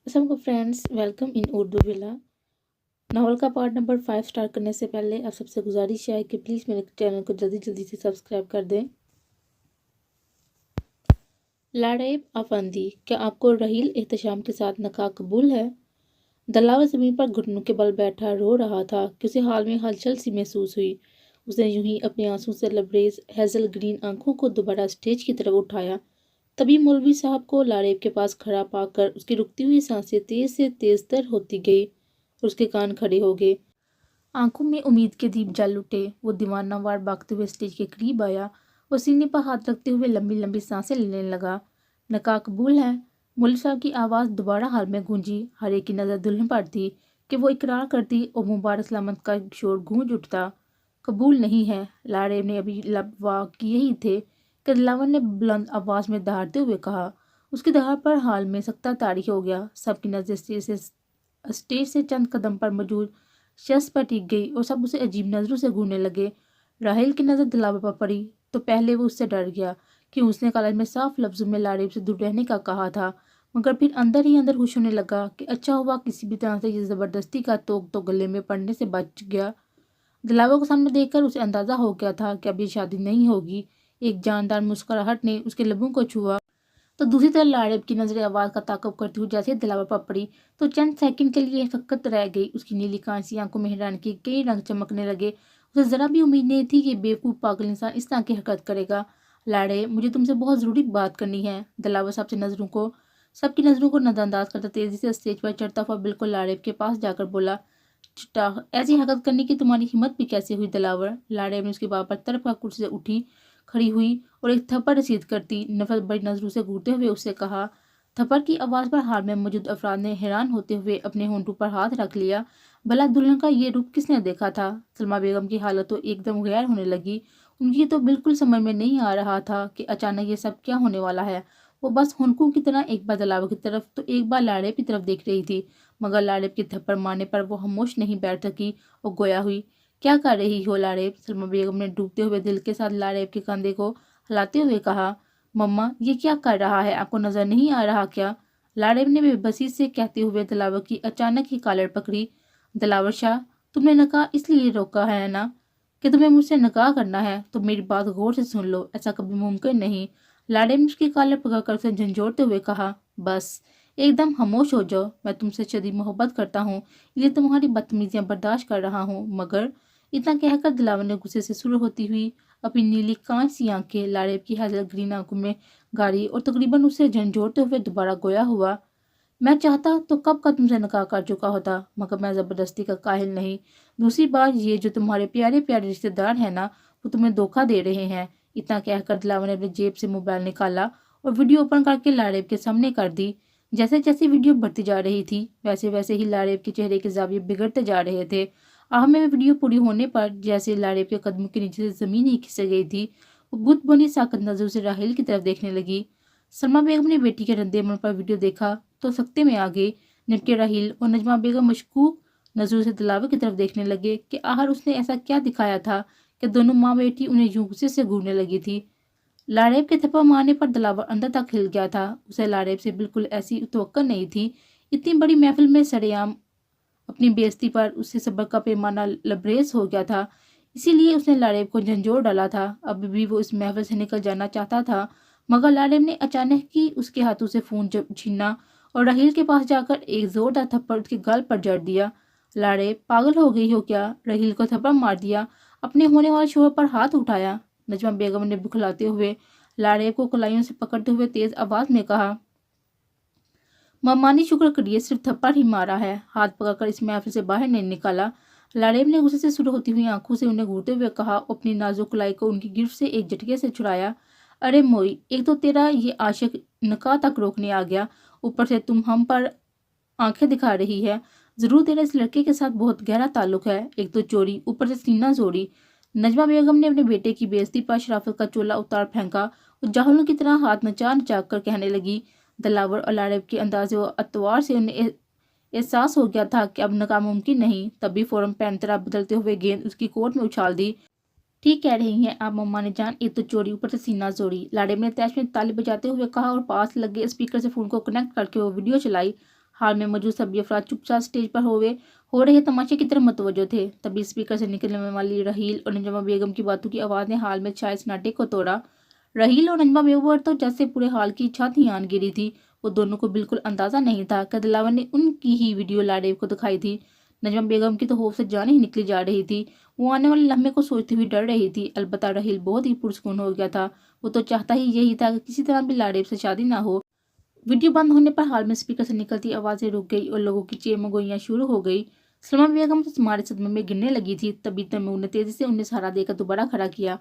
सबको friends welcome in Urdu villa. Novel का part number 5 start करने से पहले आप सबसे गुजारिश है कि प्लीज़ मेरे चैनल को जल्दी जल्दी से सब्सक्राइब कर दें। लाड़ेब आफंदी, क्या आपको रहील एहतशाम के साथ नकाह कबूल है? दलावर ज़मीन पर घुटनों के बल बैठा रो रहा था कि उसे हाल में हलचल सी महसूस हुई। उसने यूं ही अपने आंसू से लबरेज हेजल ग्रीन आंखों को दोबारा स्टेज की तरफ उठाया। तभी मौलवी साहब को लाड़ेब के पास खड़ा पाकर उसकी रुकती हुई सांसें तेज से तेज तर होती गई और उसके कान खड़े हो गए। आंखों में उम्मीद के दीप जल उठे। वो दीवानावार भागते हुए स्टेज के करीब आया और सीने पर हाथ रखते हुए लंबी लंबी सांसें लेने लगा। नकाह कबूल है? मौलवी साहब की आवाज़ दोबारा हाल में गूंजी। हर एक की नज़र दुल्हन पर थी कि वो इकरार करती और मुबारक सलामत का शोर गूंज उठता। कबूल नहीं है, लाड़ेब ने अभी लब वाक किए ही थे कि दिलावर ने बुलंद आवाज़ में दहाड़ते हुए कहा। उसकी दहाड़ पर हाल में सख्ता तारी हो गया। सबकी नज़र स्टेज से चंद कदम पर मौजूद शख्स पर टिक गई और सब उसे अजीब नज़रों से घूरने लगे। राहेल की नज़र दिलावर पर पड़ी तो पहले वो उससे डर गया कि उसने कॉलेज में साफ लफ्ज़ों में लाड़ेब से दूर रहने का कहा था, मगर फिर अंदर ही अंदर खुश होने लगा कि अच्छा हुआ किसी भी तरह से ये ज़बरदस्ती का तोग तो गले में पड़ने से बच गया। दिलावर को सामने देखकर उसे अंदाज़ा हो गया था कि अब ये शादी नहीं होगी। एक जानदार मुस्कुराहट ने उसके लबों को छुआ तो दूसरी तरफ लाड़ेब की नजरें आवाज़ का ताक़ुब करती हुई जैसे दिलावर पर पड़ी तो चंद सेकंड के लिए फकत रह गई। उसकी नीली कांसी आंखों में हैरान के कई रंग चमकने लगे। उसे ज़रा भी उम्मीद नहीं थी कि बेवकूफ़ पागल इंसान इस तरह की हरकत करेगा। लाड़ेब, मुझे तुमसे बहुत ज़रूरी बात करनी है। दिलावर सबकी नज़रों को नज़रअंदाज करता तेज़ी से स्टेज पर चढ़ता हुआ बिल्कुल लाड़ेब के पास जाकर बोला, चिट्टा, ऐसी हरकत करने की तुम्हारी हिम्मत भी कैसे हुई दिलावर? लाड़ेब ने उसके बाप पर तरफ का कुर्सी से उठी खड़ी हुई और एक थप्पड़ रसीद करती नफरत बड़ी नजरों से घूरते हुए उससे कहा। थप्पड़ की आवाज़ पर हाल में मौजूद अफराद ने हैरान होते हुए अपने होंठों पर हाथ रख लिया। भला दुल्हन का ये रूप किसने देखा था? सलमा बेगम की हालत तो एकदम गैर होने लगी। उनकी तो बिल्कुल समझ में नहीं आ रहा था कि अचानक ये सब क्या होने वाला है। वो बस हुनकों की तरह एक बार दिलावर की तरफ तो एक बार लाड़ेब की तरफ देख रही थी, मगर लाड़ेब के थप्पड़ मारने पर वो खामोश नहीं बैठ सकी और गोया हुई। क्या कर रही हो लाड़ेब? सलमा बेगम ने डूबते हुए दिल के साथ लाड़ेब के कंधे को हिलाते हुए कहा। मम्मा, ये क्या कर रहा है, आपको नजर नहीं आ रहा क्या? लाड़ेब ने बेबसी से कहते हुए दिलावर की अचानक ही कॉलर पकड़ी। दिलावर शाह, तुमने नकाह इसलिए रोका है ना कि तुम्हें मुझसे नकाह करना है? तो मेरी बात गौर से सुन लो, ऐसा कभी मुमकिन नहीं। लाड़ेब ने उसकी कॉलर पकड़कर उसे झंझोड़ते हुए कहा। बस एकदम खामोश हो जाओ। मैं तुमसे शदीद मोहब्बत करता हूँ, इसलिए तुम्हारी बदतमीजियां बर्दाश्त कर रहा हूँ। मगर इतना कहकर दिलावर ने गुस्से से शुरू होती हुई अपनी नीली कांच सी आंखें लाड़ेब की हेजल ग्रीन आंखों में गाड़ी और तकरीबन उसे झंझोड़ते हुए दोबारा गोया हुआ। मैं चाहता तो कब का तुमसे निकाह कर चुका होता, मगर मैं ज़बरदस्ती का काहिल नहीं। दूसरी बात, ये जो तुम्हारे प्यारे प्यारे रिश्तेदार हैं ना, वो तुम्हें धोखा दे रहे हैं। इतना कहकर दिलावर ने अपनी जेब से मोबाइल निकाला और वीडियो ओपन करके लाड़ेब के सामने कर दी। जैसे जैसे वीडियो बढ़ती जा रही थी वैसे वैसे ही लाड़ेब के चेहरे के जाविये बिगड़ते जा रहे थे। आह में वीडियो पूरी होने पर जैसे लाड़ेब के कदमों के नीचे से ज़मीन ही खिसक गई थी। वो बुत बनी साकत नजरों से राहिल की तरफ देखने लगी। सलमा बेगम ने बेटी के रद्दे अमल पर वीडियो देखा तो सख्ते में आ गए, जबकि राहिल और नजमा बेगम मशकूक नजरों से दिलावर की तरफ देखने लगे कि आखिर उसने ऐसा क्या दिखाया था कि दोनों माँ बेटी उन्हें यूं गुस्से से घूरने लगी थी। लाड़ेब के थप्पड़ मारने पर दिलावर अंदर तक हिल गया था। उसे लाड़ेब से बिल्कुल ऐसी तवक्को नहीं थी। इतनी बड़ी महफिल में सरेआम अपनी बेइज्जती पर उससे सब्र का पैमाना लबरेज हो गया था। इसीलिए उसने लाड़ेब को झंझोड़ डाला था। अब भी वो इस महफिल से निकल जाना चाहता था, मगर लाड़ेब ने अचानक ही उसके हाथों से फ़ोन छीना और राहील के पास जाकर एक जोरदार थप्पड़ उसके गाल पर जड़ दिया। लाड़ेब, पागल हो गई हो क्या? राहील को थप्पड़ मार दिया, अपने होने वाले शोहर पर हाथ उठाया। नजमा बेगम ने बुखलाते हुए लाड़ेब को कलाइयों से पकड़ते हुए तेज आवाज में कहा। मम्मा शुक्र करिए, सिर्फ थप्पड़ ही मारा है, हाथ पकड़कर इस महफिल से बाहर नहीं निकाला। लाड़ेब ने गुस्से से शुरू होती हुई आंखों से उन्हें घूरते हुए कहा और अपनी नाजुक कलाई को उनकी गिरफ्त से एक झटके से छुड़ाया। अरे मोई, एक तो तेरा ये आशिक निकाह तक रोकने आ गया, ऊपर से तुम हम पर आंखें दिखा रही है। जरूर तेरा इस लड़के के साथ बहुत गहरा ताल्लुक है। एक तो चोरी, ऊपर से सीना जोड़ी। नजमा बेगम ने अपने बेटे की बेइज्जती पर शराफत का चोला उतार फेंका और जाहलों की तरह हाथ नचा नचा कर कहने लगी। दिलावर और लाड़ेब के अंदाजे व अतवार से उन्हें एहसास हो गया था कि अब नकाम मुमकिन नहीं। तभी फौरन पैंतरा बदलते हुए गेंद उसकी कोर्ट में उछाल दी। ठीक कह रही हैं आप मम्मा ने जान, एक तो चोरी ऊपर से सीना जोड़ी। लाड़ेब ने तैश में ताली बजाते हुए कहा और पास लगे स्पीकर से फोन को कनेक्ट करके वो वीडियो चलाई। हाल में मौजूद सभी अफराद चुपचाप स्टेज पर हो रहे तमाशे की तरफ मुतवज्जो थे। तभी स्पीकर से निकलने वाली रहील और नजमा बेगम की बातों की आवाज़ ने हाल में छाए सन्नाटे को तोड़ा। रहील और नजमा बेगम तो जैसे पूरे हाल की छत ही आन गिरी थी। वो दोनों को बिल्कुल अंदाजा नहीं था कि दिलावर ने उनकी ही वीडियो लाडेव को दिखाई थी। नजमा बेगम की तो खौफ से जान ही निकली जा रही थी। वो आने वाले लम्हे को सोचती हुई डर रही थी। अलबत्ता रहील बहुत ही पुरसकून हो गया था। वो तो चाहता ही यही था कि किसी तरह भी लाडेव से शादी ना हो। वीडियो बंद होने पर हाल में स्पीकर से निकलती आवाज़ें रुक गई और लोगों की चेमगोइयाँ शुरू हो गई। सलमा बेगम तो तुम्हारे सदमे में गिरने लगी थी। तभी तैमूर ने तेजी से उन्हें सहारा देकर दोबारा खड़ा किया।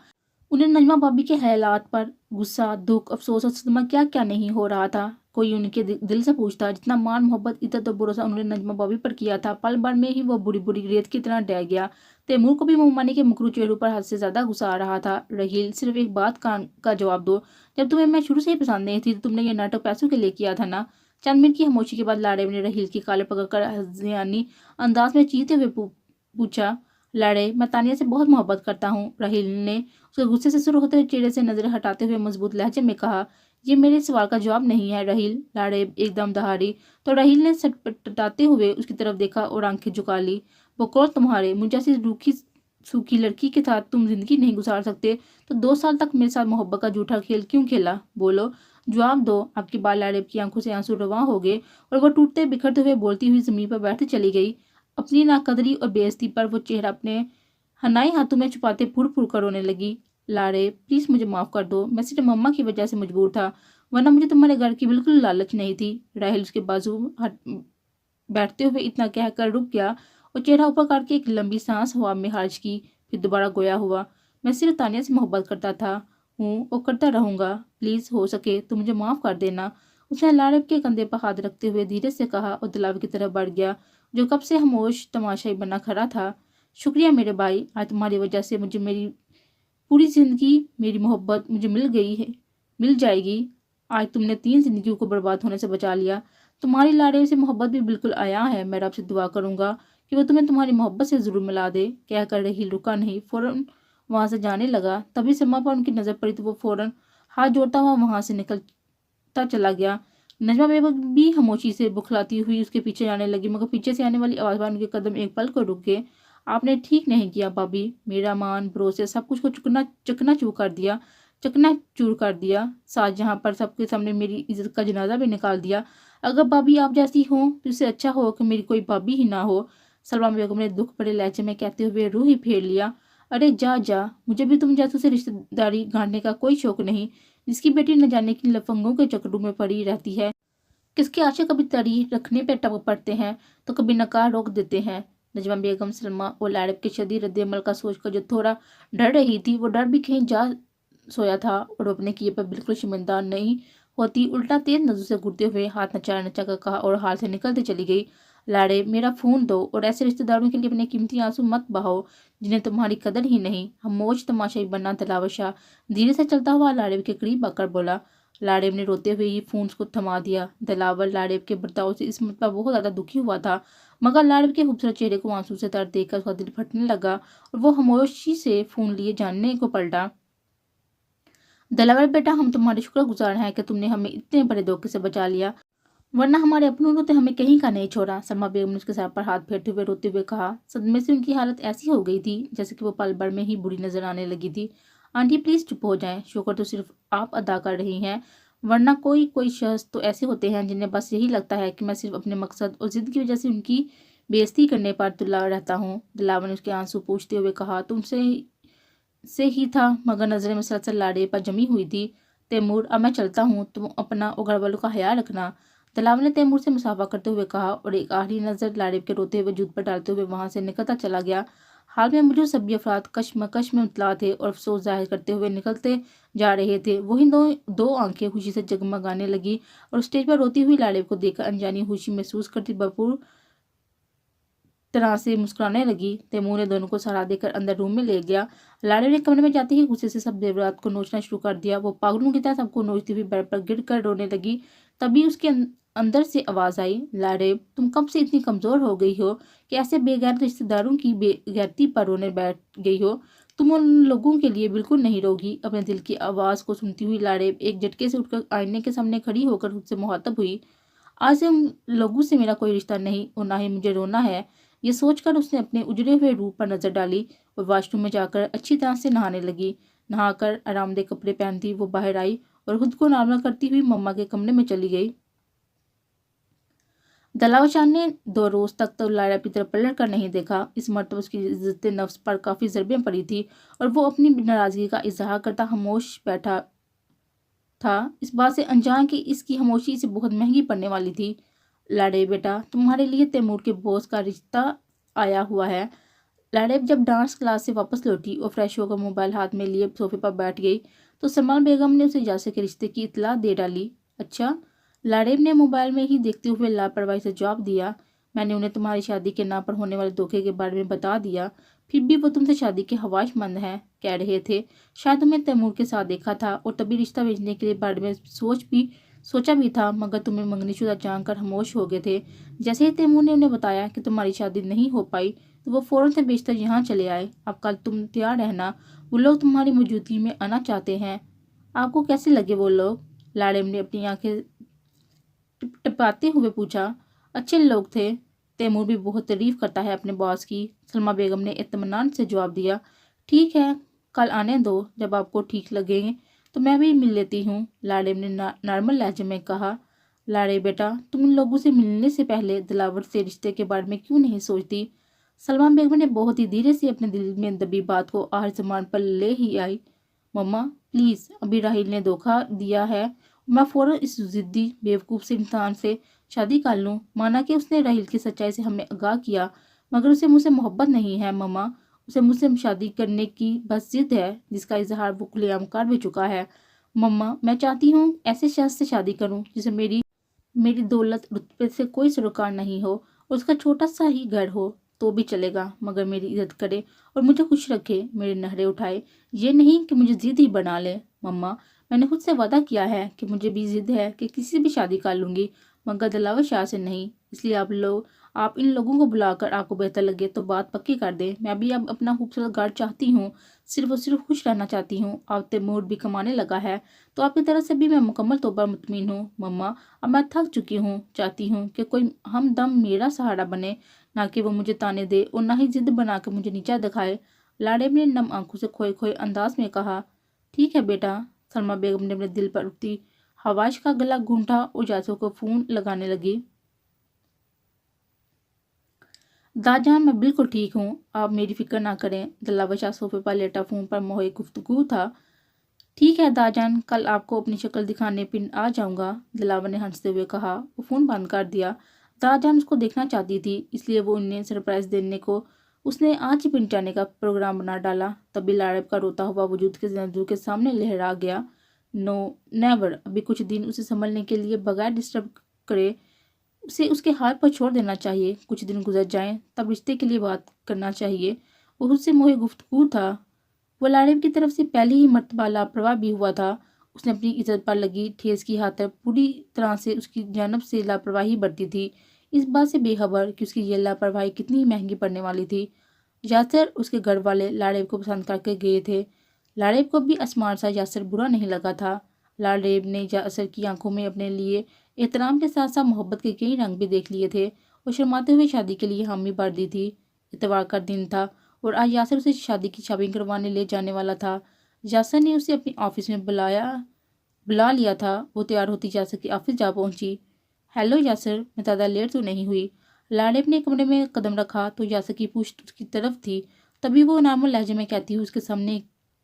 उन्हें नजमा भाभी के हालात पर गुस्सा, दुख, अफसोस और सदमा क्या क्या नहीं हो रहा था। कोई उनके दिल से पूछता जितना मान, मोहब्बत, इज्जत और भरोसा उन्होंने नजमा भाभी पर किया था। पल भर में ही वो बुरी बुरी रेत की तरह ढह गया। तैमूर को भी मुंह के मुकरू चेहरों पर हद से ज्यादा गुस्सा आ रहा था। रहील, सिर्फ एक बात का जवाब दो। जब तुम्हें मैं शुरू से ही पसंद नहीं थी तो तुमने ये नाटक पैसों के लिए किया था ना। चंद मिनट की खामोशी के बाद लाड़े ने रहील की काले पकड़कर हज़ियानी अंदाज में चीखते हुए पूछा, लाड़े, मैं तानिया से बहुत मोहब्बत करता हूँ। रहील ने उसके गुस्से से शुरू होते हुए चेहरे से नजरें हटाते हुए मजबूत लहजे में कहा, ये मेरे सवाल का जवाब नहीं है रहील। लाड़े एकदम दहाड़ी तो रहील ने सटपटाते हुए उसकी तरफ देखा और आंखें झुका ली। वो कौन तुम्हारे? मुझे जैसी रूखी सूखी लड़की के साथ तुम जिंदगी नहीं गुजार सकते तो 2 साल तक मेरे साथ मोहब्बत का झूठा खेल क्यों खेला? बोलो, जवाब दो। आपकी बाल लाड़ेब की आंखों से आंसू रवां हो गए और वह टूटते बिखरते हुए बोलती हुई जमीन पर बैठती चली गई। अपनी नाकदरी और बेइज्जती पर वो चेहरा अपने हनाई हाथों में छुपाते फुर फुर कर रोने लगी। लाड़े, प्लीज मुझे माफ कर दो। मैं सिर्फ मम्मा की वजह से मजबूर था, वरना मुझे तुम्हारे घर की बिल्कुल लालच नहीं थी। राहिल उसके बाजू बैठते हुए इतना कहकर रुक गया और चेहरा ऊपर करके एक लंबी सांस हवा में खारिज की, फिर दोबारा गोया हुआ। मैं सिर्फ तानिया से मोहब्बत करता था हूँ और करता रहूंगा। प्लीज हो सके तो मुझे माफ कर देना। उसने लाड़ेब के कंधे पर हाथ रखते हुए धीरे से कहा और दिलावर की तरफ बढ़ गया, जो कब से खामोश तमाशाई बना खड़ा था। शुक्रिया मेरे भाई, आज तुम्हारी वजह से मुझे मेरी पूरी जिंदगी, मेरी मोहब्बत मुझे मिल जाएगी। आज तुमने 3 जिंदगियों को बर्बाद होने से बचा लिया। तुम्हारी लाड़ेब से मोहब्बत भी बिल्कुल आया है। मैं रब से दुआ करूंगा कि वो तुम्हें तुम्हारी मोहब्बत से जरूर मिला दे। कहकर रहील रुका नहीं, फौरन वहां से जाने लगा। तभी सलमा पर उनकी नजर पड़ी तो वो फौरन हाथ जोड़ता हुआ वहां से निकलता चला गया। नजमा बेगम भी खामोशी से बुखलाती हुई उसके पीछे जाने लगी, मगर पीछे से आने वाली आवाज पर उनके कदम एक पल को रुक गए। आपने ठीक नहीं किया भाभी, मेरा मान, भरोसे, सब कुछ को चकना चूर कर दिया। साथ जहाँ पर सबके सामने मेरी इज्जत का जनाजा भी निकाल दिया। अगर भाभी आप जैसी हो तो इससे अच्छा हो कि मेरी कोई भाभी ही ना हो। सलमा बेगम ने दुख भरे लहजे में कहते हुए रूह ही फेर लिया। अरे जा जा, मुझे भी तुम जैसों से रिश्तेदारी गांठने का कोई शौक नहीं, जिसकी बेटी न जाने की लफंगों के चक्करों में पड़ी रहती है। किसके आशे कभी तरी रखने पे टपक पड़ते हैं तो कभी नकार रोक देते हैं। नजमा बेगम सलमा और लाड़ेब के शदीद रद्द-ए-अमल का सोचकर जो थोड़ा डर रही थी, वो डर भी कहीं जा सोया था और अपने किए पर बिल्कुल शर्मिंदा नहीं होती। उल्टा तेज नजरों से घूरते हुए हाथ नचा कर कहा और हाल से निकलती चली गई, लाड़े, मेरा फोन दो और ऐसे रिश्तेदारों के लिए अपने कीमती आंसू मत बहाओ जिन्हें तुम्हारी कदर ही नहीं। हम मौज तमाशाई बनना। दिलावर शाह धीरे से चलता हुआ लाड़ेब के करीब आकर बोला। लाड़ेब ने रोते हुए ही फोन को थमा दिया। दिलावर लाड़ेब के बर्ताव से इस मतलब बहुत ज्यादा दुखी हुआ था, मगर लाड़ेब के खूबसूरत चेहरे को आंसू से तर देखकर उसका दिल फटने लगा और वो खामोशी से फोन लिए जानने को पलटा। दिलावर बेटा, हम तुम्हारे शुक्रगुजार हैं कि तुमने हमें इतने बड़े धोखे से बचा लिया, वरना हमारे अपनों ने हमें कहीं का नहीं छोड़ा। सलमा बेगम ने उसके सर पर हाथ फेरते हुए रोते हुए कहा। सदमे से उनकी हालत ऐसी हो गई थी जैसे कि वो पल भर में ही बुरी नजर आने लगी थी। आंटी प्लीज चुप हो जाएं, शुक्र तो सिर्फ आप अदा कर रही हैं, वरना कोई कोई शख्स तो ऐसे होते हैं जिन्हें बस यही लगता है कि मैं सिर्फ अपने मकसद और जिद की वजह से उनकी बेइज्जती करने पर तुला रहता हूँ। दिलावर ने उसके आंसू पोंछते हुए कहा। तुमसे से ही था, मगर नजरें मुसलसल लाड़े पर जमी हुई थी। तैमूर, अब मैं चलता हूँ, तुम अपना और घर वालों का ख्याल रखना। दिलावर ने तैमूर से मुसाफा करते हुए कहा और एक आखिरी नजर लाड़ेब के रोते हुए जूत पर डालते हुए वहां से निकलता चला गया। हाल में मौजूद सभी अफराद कश्मकश में मुतला थे और अफसोस जाहिर करते हुए निकलते जा रहे थे। वही दो आंखें खुशी से जगमगाने लगी और स्टेज पर रोती हुई लाड़ेब को देखकर अनजानी खुशी महसूस करती भरपूर तरह से मुस्कुराने लगी। तैमूर ने दोनों को सहारा देकर अंदर रूम में ले गया। लाड़ेब ने कमरे में जाते ही गुस्से से सब जेवरात को नोचना शुरू कर दिया। वो पागलों की तरह सबको नोचती हुई बेड पर गिर कर रोने लगी। तभी उसके अंदर से आवाज आई, लाड़ेब, तुम कब से इतनी कमजोर हो गई हो कि ऐसे बेगैर रिश्तेदारों की बेगैरती पर रोने बैठ गई हो? तुम उन लोगों के लिए बिल्कुल नहीं रोगी। अपने दिल की आवाज को सुनती हुई लाड़ेब एक झटके से उठकर आईने के सामने खड़ी होकर उससे मुखातब हुई। آج سے ان لوگوں سے میرا کوئی رشتہ نہیں اور نہ ہی مجھے رونا ہے۔ یہ سوچ کر اس نے اپنے اجڑے ہوئے روپ پر نظر ڈالی اور واش روم میں جا کر اچھی طرح سے نہانے لگی۔ نہا کر آرام دہ کپڑے پہنتی وہ باہر آئی اور خود کو نارمل کرتی ہوئی مما کے کمرے میں چلی گئی۔ دلاور چاند نے 2 روز تک تو لائرا کی طرف پلٹ کر نہیں دیکھا۔ اس مرتبہ اس کی عزت نفس پر کافی ضربیں پڑی تھی اور وہ اپنی ناراضگی کا اظہار کرتا خاموش بیٹھا تھا، اس بات سے انجان کہ اس کی خاموشی اسے بہت مہنگی پڑنے والی تھی۔ لاڑے بیٹا، تمہارے لیے تیمور کے باس کا رشتہ آیا ہوا ہے۔ لاڑے جب ڈانس کلاس سے واپس لوٹی اور فریش ہو کر موبائل ہاتھ میں لیے صوفے پر بیٹھ گئی تو سلمان بیگم نے اسے یاسر کے رشتے کی اطلاع دے ڈالی۔ اچھا؟ لاڑیب نے موبائل میں ہی دیکھتے ہوئے لاپرواہی سے جواب دیا۔ میں نے انہیں تمہاری شادی کے نام پر ہونے والے دھوکے کے بارے میں بتا دیا، پھر بھی وہ تم سے شادی کے خواہش مند ہیں، کہہ رہے تھے شاید تمہیں تیمور کے ساتھ دیکھا تھا اور تبھی رشتہ بھیجنے کے بارے میں سوچا بھی تھا، مگر تمہیں منگنی شدہ جان کر خاموش ہو گئے تھے۔ جیسے ہی تیمور نے انہیں بتایا کہ تمہاری شادی نہیں ہو پائی تو وہ فوراً سے بیشتر یہاں چلے آئے۔ اب کل تم تیار رہنا، وہ لوگ تمہاری موجودگی میں آنا چاہتے ہیں۔ آپ کو کیسے لگے وہ لوگ؟ لاڑیب نے اپنی آنکھیں ٹپاتے ہوئے پوچھا۔ اچھے لوگ تھے، تیمور بھی بہت تعریف کرتا ہے اپنے باس کی، سلما بیگم نے اطمینان سے جواب دیا۔ ٹھیک ہے، کل آنے دو، جب آپ کو ٹھیک لگے تو میں بھی مل لیتی ہوں، لاڑیب نے نارمل لہجے میں کہا۔ لاڑے بیٹا، تم ان لوگوں سے ملنے سے پہلے دلاور سے رشتے کے بارے میں کیوں نہیں سوچتی؟ سلما بیگم نے بہت ہی دھیرے سے اپنے دل میں دبی بات کو آخر زبان پر لے ہی آئی۔ مما پلیز، ابھی راہیل نے دھوکہ دیا ہے، میں فوراً اس ضدی بیوقوف سے انسان سے شادی کر لوں۔ مانا کہ اس نے راہیل کی سچائی سے ہمیں آگاہ کیا، مگر اسے مجھ سے محبت نہیں ہے مما، اسے مجھ سے شادی کرنے کی بس ضد ہے، جس کا اظہار وہ کھلے عام کر بھی چکا ہے۔ مما، میں چاہتی ہوں ایسے شخص سے شادی کروں جسے میری دولت رتبے سے کوئی سروکار نہیں ہو اور اس کا چھوٹا سا ہی گھر ہو تو بھی چلے گا، مگر میری عزت کرے اور مجھے خوش رکھے، میرے نہرے اٹھائے، یہ نہیں کہ مجھے ضد ہی بنا لے۔ مما، میں نے خود سے وعدہ کیا ہے کہ مجھے بھی ضد ہے کہ کسی سے بھی شادی کر لوں گی، مگر دلاور شاہ سے نہیں، اس لیے آپ ان لوگوں کو بلا کر آپ کو بہتر لگے تو بات پکی کر دیں۔ میں بھی اب اپنا خوبصورت گھر چاہتی ہوں، صرف اور صرف خوش رہنا چاہتی ہوں۔ اب تیمور بھی کمانے لگا ہے تو آپ کی طرف سے بھی میں مکمل طور پر مطمئن ہوں۔ مما، اب میں تھک چکی ہوں، چاہتی ہوں کہ کوئی ہمدم میرا سہارا بنے، نہ کہ وہ مجھے تانے دے اور نہ ہی ضد بنا کے مجھے نیچا دکھائے، لاڑیب نے نم آنکھوں سے کھوئے انداز میں کہا۔ ٹھیک ہے بیٹا، سلما بیگم نے اپنے دل پر اٹھتی خواہش کا گلا گھونٹا اور یاسر کو فون لگانے لگی۔ داد جان، میں بالکل ٹھیک ہوں، آپ میری فکر نہ کریں، دلاور شاہ صوفے پر لیٹا فون پر موہے گفتگو تھا۔ ٹھیک ہے داد جان، کل آپ کو اپنی شکل دکھانے پنڈ آ جاؤں گا، دلاور نے ہنستے ہوئے کہا۔ وہ فون بند کر دیا۔ داد جان اس کو دیکھنا چاہتی تھی، اس لیے وہ انہیں سرپرائز دینے کو اس نے آج ہی پنڈ جانے کا پروگرام بنا ڈالا۔ تبھی لاڑیب کا روتا ہوا وجود کے نظروں کے سامنے لہرا گیا۔ نو نیور، ابھی کچھ دن اسے سنبھلنے کے لیے بغیر ڈسٹرب کرے اسے اس کے حال پر چھوڑ دینا چاہیے، کچھ دن گزر جائیں تب رشتے کے لیے بات کرنا چاہیے۔ وہ خود سے موہے گفتگو تھا، وہ لاڑیب کی طرف سے پہلی ہی مرتبہ لاپرواہ بھی ہوا تھا۔ اس نے اپنی عزت پر لگی ٹھیس کی خاطر پوری طرح سے اس کی جانب سے لاپرواہی برتی تھی، اس بات سے بے خبر کہ اس کی یہ لاپرواہی کتنی مہنگی پڑنے والی تھی۔ یاسر اس کے گھر والے لاڑیب کو پسند کر کے گئے تھے، لاڑیب کو بھی اسمار سا یاسر برا نہیں لگا تھا۔ لاڑیب نے یاسر کی آنکھوں میں اپنے لیے احترام کے ساتھ ساتھ محبت کے کئی رنگ بھی دیکھ لیے تھے اور شرماتے ہوئے شادی کے لیے حامی بھر دی تھی۔ اتوار کا دن تھا اور آج یاسر اسے شادی کی شاپنگ کروانے لے جانے والا تھا۔ یاسر نے اسے اپنی آفس میں بلا لیا تھا، وہ تیار ہوتی یاسر کے آفس جا پہنچی۔ ہیلو یاسر، میں زیادہ لیٹ تو نہیں ہوئی؟ لاڑیب نے کمرے میں قدم رکھا تو یاسر کی پشت اس کی طرف تھی، تبھی وہ نارمل لہجے میں کہتی ہوئی اس کے سامنے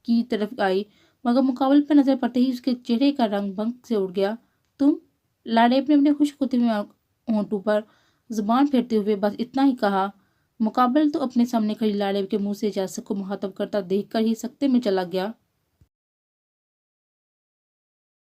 کی طرف آئی، مگر مقابل پر نظر پڑتے ہی اس کے چہرے کا رنگ بنگ سے اڑ گیا۔ تم؟ لاڑیب نے اپنے خشک ہوتے ہوئے ہونٹوں پر زبان پھیرتے ہوئے بس اتنا ہی کہا۔ مقابل تو اپنے سامنے کھڑی لاڑیب کے منہ سے یاسر کو مخاطب کرتا دیکھ کر ہی سکتے میں چلا گیا۔